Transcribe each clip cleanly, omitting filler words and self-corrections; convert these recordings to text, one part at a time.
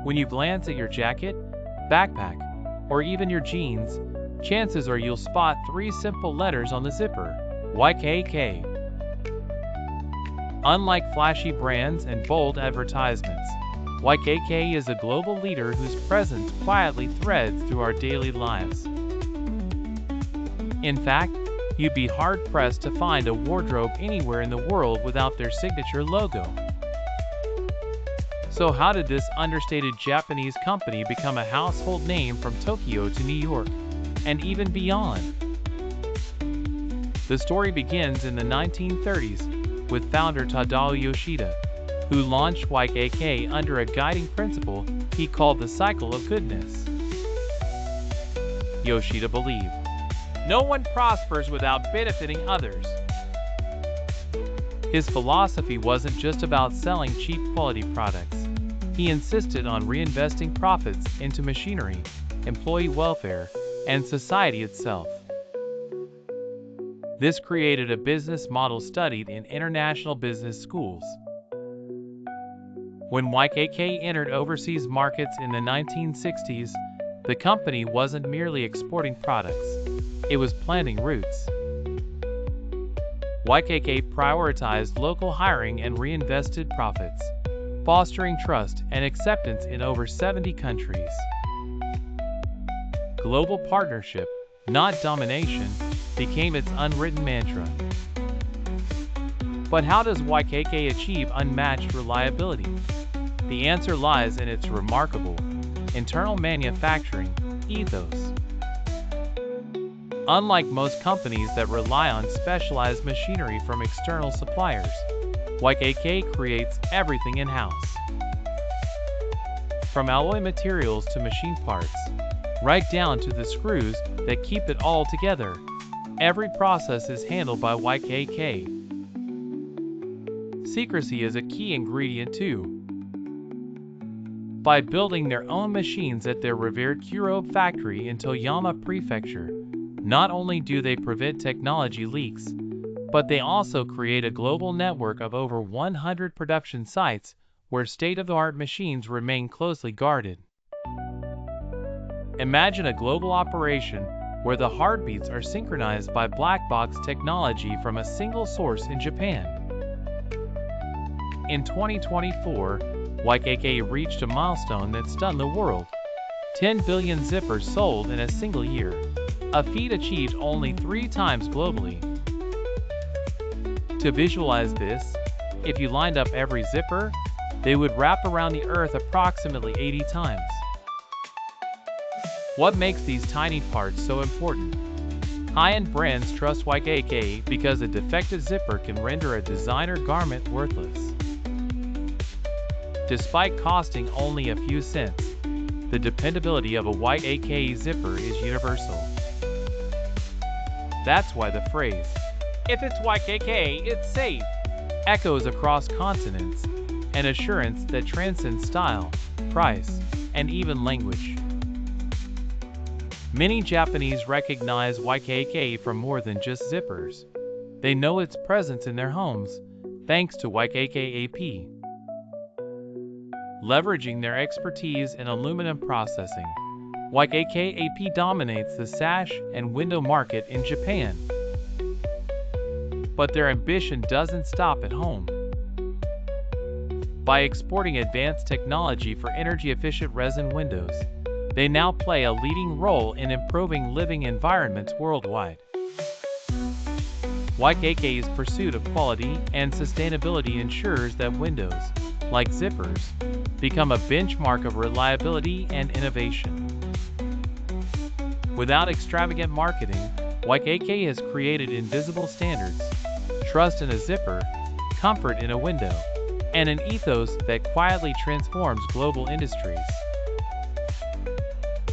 When you glance at your jacket, backpack, or even your jeans, chances are you'll spot three simple letters on the zipper: YKK. Unlike flashy brands and bold advertisements, YKK is a global leader whose presence quietly threads through our daily lives. In fact, you'd be hard-pressed to find a wardrobe anywhere in the world without their signature logo. So how did this understated Japanese company become a household name from Tokyo to New York, and even beyond? The story begins in the 1930s with founder Tadao Yoshida, who launched YKK under a guiding principle he called the cycle of goodness. Yoshida believed, "No one prospers without benefiting others." His philosophy wasn't just about selling cheap quality products. He insisted on reinvesting profits into machinery, employee welfare, and society itself. This created a business model studied in international business schools. When YKK entered overseas markets in the 1960s, the company wasn't merely exporting products, it was planting roots. YKK prioritized local hiring and reinvested profits, fostering trust and acceptance in over 70 countries. Global partnership, not domination, became its unwritten mantra. But how does YKK achieve unmatched reliability? The answer lies in its remarkable internal manufacturing ethos. Unlike most companies that rely on specialized machinery from external suppliers, YKK creates everything in-house. From alloy materials to machine parts, right down to the screws that keep it all together, every process is handled by YKK. Secrecy is a key ingredient too. By building their own machines at their revered Kuro factory in Toyama Prefecture, not only do they prevent technology leaks, but they also create a global network of over 100 production sites where state-of-the-art machines remain closely guarded. Imagine a global operation where the heartbeats are synchronized by black box technology from a single source in Japan. In 2024, YKK reached a milestone that stunned the world: 10 billion zippers sold in a single year, a feat achieved only 3 times globally. To visualize this, if you lined up every zipper, they would wrap around the earth approximately 80 times. What makes these tiny parts so important? High-end brands trust YKK because a defective zipper can render a designer garment worthless. Despite costing only a few cents, the dependability of a YKK zipper is universal. That's why the phrase, "If it's YKK, it's safe," echoes across continents, an assurance that transcends style, price, and even language. Many Japanese recognize YKK for more than just zippers. They know its presence in their homes, thanks to YKK AP. Leveraging their expertise in aluminum processing, YKK AP dominates the sash and window market in Japan. But their ambition doesn't stop at home. By exporting advanced technology for energy-efficient resin windows, they now play a leading role in improving living environments worldwide. YKK's pursuit of quality and sustainability ensures that windows, like zippers, become a benchmark of reliability and innovation. Without extravagant marketing, YKK has created invisible standards: trust in a zipper, comfort in a window, and an ethos that quietly transforms global industries.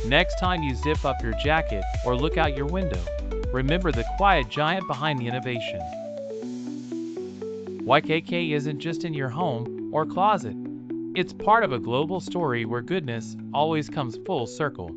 Next time you zip up your jacket or look out your window, remember the quiet giant behind the innovation. YKK isn't just in your home or closet. It's part of a global story where goodness always comes full circle.